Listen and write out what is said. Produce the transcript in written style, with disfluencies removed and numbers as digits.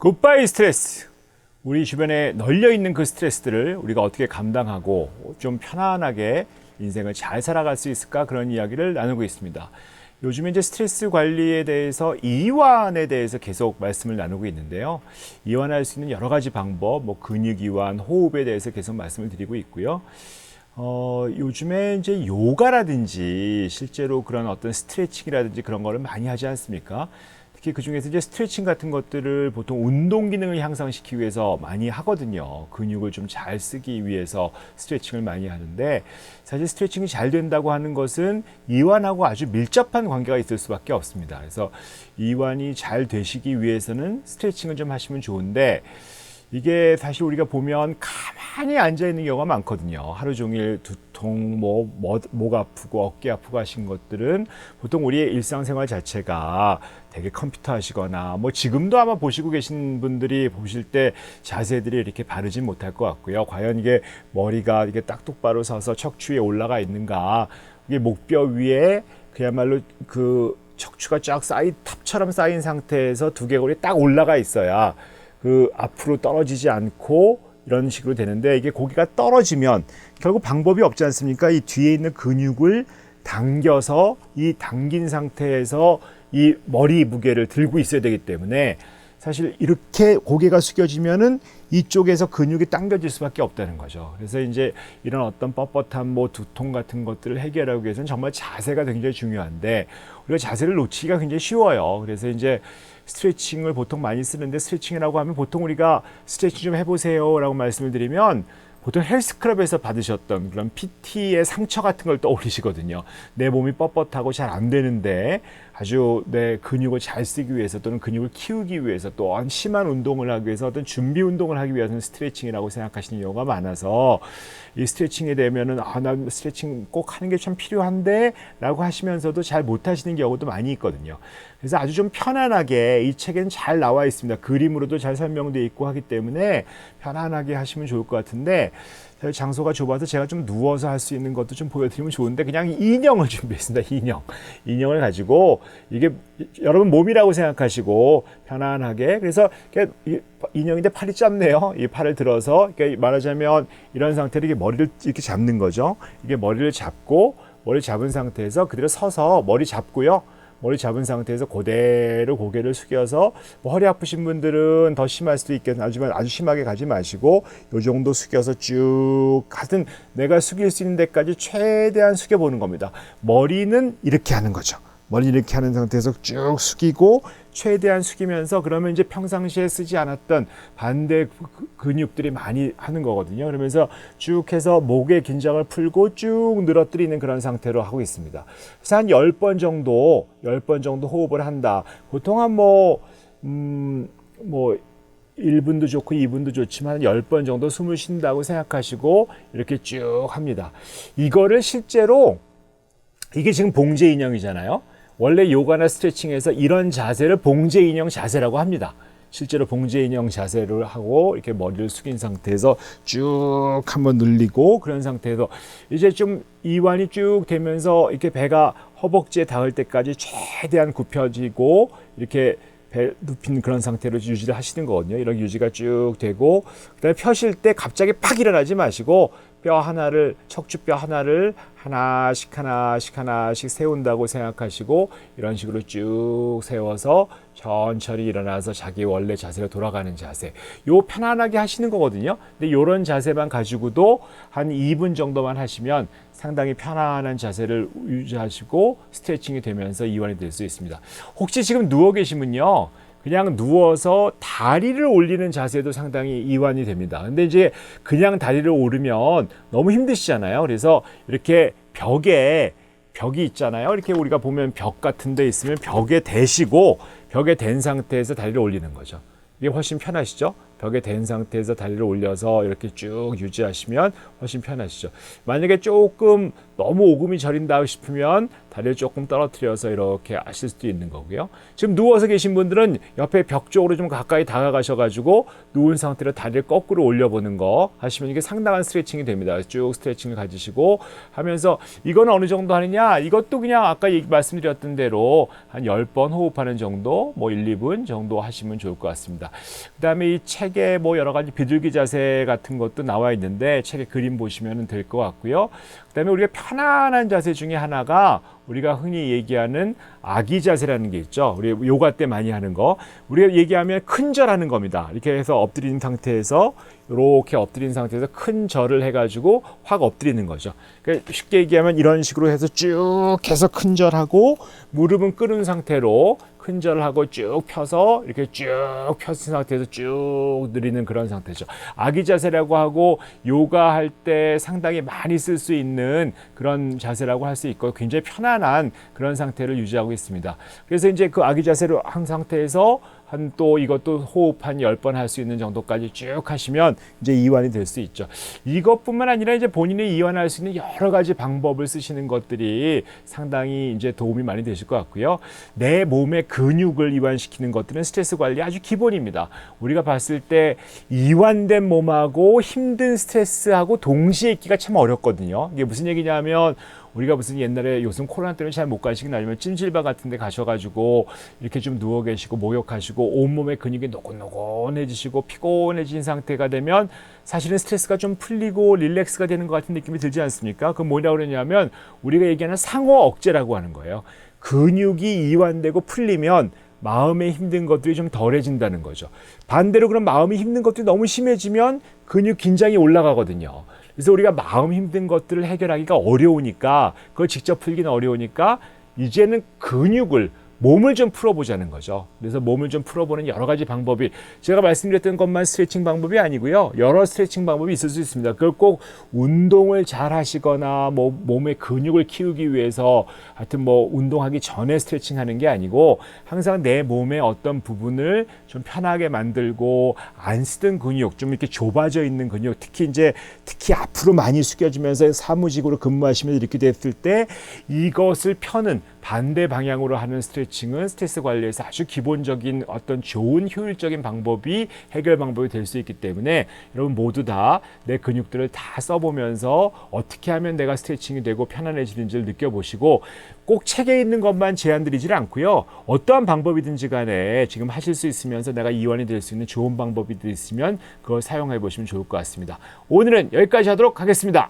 굿바이 스트레스. 우리 주변에 널려 있는 그 스트레스들을 우리가 어떻게 감당하고 좀 편안하게 인생을 잘 살아갈 수 있을까, 그런 이야기를 나누고 있습니다. 요즘에 이제 스트레스 관리에 대해서 이완에 대해서 계속 말씀을 나누고 있는데요. 이완할 수 있는 여러 가지 방법, 근육 이완, 호흡에 대해서 계속 말씀을 드리고 있고요. 요즘에 이제 요가라든지 실제로 그런 어떤 스트레칭이라든지 그런 거를 많이 하지 않습니까? 특히 그 중에서 이제 스트레칭 같은 것들을 보통 운동 기능을 향상시키기 위해서 많이 하거든요. 근육을 좀 잘 쓰기 위해서 스트레칭을 많이 하는데, 사실 스트레칭이 잘 된다고 하는 것은 이완하고 아주 밀접한 관계가 있을 수밖에 없습니다. 그래서 이완이 잘 되시기 위해서는 스트레칭을 좀 하시면 좋은데, 이게 사실 우리가 보면 가만히 앉아 있는 경우가 많거든요. 하루 종일 두통, 목 아프고 어깨 아프고 하신 것들은 보통 우리의 일상생활 자체가 되게 컴퓨터 하시거나 지금도 아마 보시고 계신 분들이 보실 때 자세들이 이렇게 바르진 못할 것 같고요. 과연 이게 머리가 이게 딱 똑바로 서서 척추에 올라가 있는가, 이게 목뼈 위에 그야말로 그 척추가 쫙 탑처럼 쌓인 상태에서 두개골이 딱 올라가 있어야 그 앞으로 떨어지지 않고 이런 식으로 되는데, 이게 고기가 떨어지면 결국 방법이 없지 않습니까? 이 뒤에 있는 근육을 당겨서 이 당긴 상태에서 이 머리 무게를 들고 있어야 되기 때문에, 사실 이렇게 고개가 숙여지면은 이쪽에서 근육이 당겨질 수밖에 없다는 거죠. 그래서 이제 이런 어떤 뻣뻣한 두통 같은 것들을 해결하기 위해서는 정말 자세가 굉장히 중요한데, 우리가 자세를 놓치기가 굉장히 쉬워요. 그래서 이제 스트레칭을 보통 많이 쓰는데, 스트레칭이라고 하면 보통 우리가 스트레칭 좀 해보세요 라고 말씀을 드리면 보통 헬스클럽에서 받으셨던 그런 PT의 상처 같은 걸 떠올리시거든요. 내 몸이 뻣뻣하고 잘 안 되는데 아주 내 근육을 잘 쓰기 위해서, 또는 근육을 키우기 위해서, 또한 심한 운동을 하기 위해서, 어떤 준비 운동을 하기 위해서는 스트레칭이라고 생각하시는 경우가 많아서, 이 스트레칭에 되면은 나 스트레칭 꼭 하는 게 참 필요한데 라고 하시면서도 잘 못 하시는 경우도 많이 있거든요. 그래서 아주 좀 편안하게, 이 책에는 잘 나와 있습니다. 그림으로도 잘 설명되어 있고 하기 때문에 편안하게 하시면 좋을 것 같은데, 장소가 좁아서 제가 좀 누워서 할 수 있는 것도 좀 보여드리면 좋은데, 그냥 인형을 준비했습니다. 인형을 가지고, 이게 여러분 몸이라고 생각하시고 편안하게, 그래서 인형인데 팔이 짧네요. 이 팔을 들어서, 말하자면 이런 상태로 이렇게 머리를 이렇게 잡는 거죠. 이게 머리를 잡고, 머리 잡은 상태에서 그대로 서서 머리 잡고요. 머리 잡은 상태에서 그대로 고개를 숙여서, 허리 아프신 분들은 더 심할 수도 있겠지만 아주 심하게 가지 마시고 이 정도 숙여서 쭉, 하여튼 내가 숙일 수 있는 데까지 최대한 숙여보는 겁니다. 머리는 이렇게 하는 거죠. 머리 이렇게 하는 상태에서 쭉 숙이고 최대한 숙이면서, 그러면 이제 평상시에 쓰지 않았던 반대 근육들이 많이 하는 거거든요. 그러면서 쭉 해서 목의 긴장을 풀고 쭉 늘어뜨리는 그런 상태로 하고 있습니다. 그래서 한 10번 정도 호흡을 한다. 보통 한 1분도 좋고 2분도 좋지만 10번 정도 숨을 쉰다고 생각하시고 이렇게 쭉 합니다. 이거를 실제로, 이게 지금 봉제 인형이잖아요. 원래 요가나 스트레칭에서 이런 자세를 봉제 인형 자세라고 합니다. 실제로 봉제 인형 자세를 하고 이렇게 머리를 숙인 상태에서 쭉 한번 늘리고, 그런 상태에서 이제 좀 이완이 쭉 되면서 이렇게 배가 허벅지에 닿을 때까지 최대한 굽혀지고 이렇게 배 눕힌 그런 상태로 유지를 하시는 거거든요. 이렇게 유지가 쭉 되고, 그다음에 펴실 때 갑자기 팍 일어나지 마시고 척추뼈 하나를 하나씩 세운다고 생각하시고, 이런 식으로 쭉 세워서 천천히 일어나서 자기 원래 자세로 돌아가는 자세, 요 편안하게 하시는 거거든요. 근데 요런 자세만 가지고도 한 2분 정도만 하시면 상당히 편안한 자세를 유지하시고 스트레칭이 되면서 이완이 될 수 있습니다. 혹시 지금 누워 계시면요, 그냥 누워서 다리를 올리는 자세도 상당히 이완이 됩니다. 근데 이제 그냥 다리를 오르면 너무 힘드시잖아요. 그래서 이렇게 벽이 있잖아요. 이렇게 우리가 보면 벽 같은 데 있으면 벽에 대시고, 벽에 댄 상태에서 다리를 올리는 거죠. 이게 훨씬 편하시죠? 벽에 댄 상태에서 다리를 올려서 이렇게 쭉 유지하시면 훨씬 편하시죠. 만약에 조금 너무 오금이 저린다 싶으면 다리를 조금 떨어뜨려서 이렇게 하실 수도 있는 거고요. 지금 누워서 계신 분들은 옆에 벽 쪽으로 좀 가까이 다가가셔가지고 누운 상태로 다리를 거꾸로 올려보는 거 하시면 이게 상당한 스트레칭이 됩니다. 쭉 스트레칭을 가지시고 하면서 이거는 어느 정도 하느냐? 이것도 그냥 아까 말씀드렸던 대로 한 10번 호흡하는 정도, 뭐 1, 2분 정도 하시면 좋을 것 같습니다. 그 다음에 이 책에 뭐 여러 가지 비둘기 자세 같은 것도 나와 있는데 책에 그림 보시면 될 것 같고요. 그 다음에 우리가 편안한 자세 중에 하나가 우리가 흔히 얘기하는 아기 자세라는 게 있죠. 우리 요가 때 많이 하는 거. 우리가 얘기하면 큰 절하는 겁니다. 이렇게 해서 엎드린 상태에서 이렇게 엎드린 상태에서 큰 절을 해가지고 확 엎드리는 거죠. 그러니까 쉽게 얘기하면 이런 식으로 해서 쭉 해서 큰 절하고 무릎은 꿇은 상태로 큰 절을 하고 쭉 펴서 이렇게 쭉 펴진 상태에서 쭉 늘리는 그런 상태죠. 아기 자세라고 하고 요가 할 때 상당히 많이 쓸 수 있는 그런 자세라고 할 수 있고 굉장히 편안한 그런 상태를 유지하고 있습니다. 그래서 이제 그 아기 자세로 한 상태에서 한 또 이것도 호흡 한 10번 할 수 있는 정도까지 쭉 하시면 이제 이완이 될 수 있죠. 이것뿐만 아니라 이제 본인이 이완할 수 있는 여러 가지 방법을 쓰시는 것들이 상당히 이제 도움이 많이 되실 것 같고요. 내 몸의 근육을 이완시키는 것들은 스트레스 관리 아주 기본입니다. 우리가 봤을 때 이완된 몸하고 힘든 스트레스하고 동시에 있기가 참 어렵거든요. 이게 무슨 얘기냐면 우리가 무슨 옛날에 요즘 코로나 때문에 잘 못 가시긴 아니면 찜질방 같은 데 가셔가지고 이렇게 좀 누워 계시고 목욕하시고 온몸의 근육이 노곤노곤해지시고 피곤해진 상태가 되면 사실은 스트레스가 좀 풀리고 릴렉스가 되는 것 같은 느낌이 들지 않습니까? 그건 뭐냐고 그러냐면 우리가 얘기하는 상호 억제라고 하는 거예요. 근육이 이완되고 풀리면 마음에 힘든 것들이 좀 덜해진다는 거죠. 반대로 그럼 마음이 힘든 것들이 너무 심해지면 근육 긴장이 올라가거든요. 그래서 우리가 마음 힘든 것들을 해결하기가 어려우니까 그걸 직접 풀기는 어려우니까 이제는 근육을 몸을 좀 풀어보자는 거죠. 그래서 몸을 좀 풀어보는 여러 가지 방법이 제가 말씀드렸던 것만 스트레칭 방법이 아니고요. 여러 스트레칭 방법이 있을 수 있습니다. 그걸 꼭 운동을 잘 하시거나 뭐 몸의 근육을 키우기 위해서 하여튼 뭐 운동하기 전에 스트레칭 하는 게 아니고 항상 내 몸의 어떤 부분을 좀 편하게 만들고 안 쓰던 근육 좀 이렇게 좁아져 있는 근육 특히 앞으로 많이 숙여지면서 사무직으로 근무하시면서 이렇게 됐을 때 이것을 펴는 반대 방향으로 하는 스트레칭은 스트레스 관리에서 아주 기본적인 어떤 좋은 효율적인 방법이 해결 방법이 될 수 있기 때문에 여러분 모두 다 내 근육들을 다 써보면서 어떻게 하면 내가 스트레칭이 되고 편안해지는지를 느껴보시고 꼭 책에 있는 것만 제안드리지는 않고요. 어떠한 방법이든지 간에 지금 하실 수 있으면서 내가 이완이 될 수 있는 좋은 방법이 있으면 그걸 사용해 보시면 좋을 것 같습니다. 오늘은 여기까지 하도록 하겠습니다.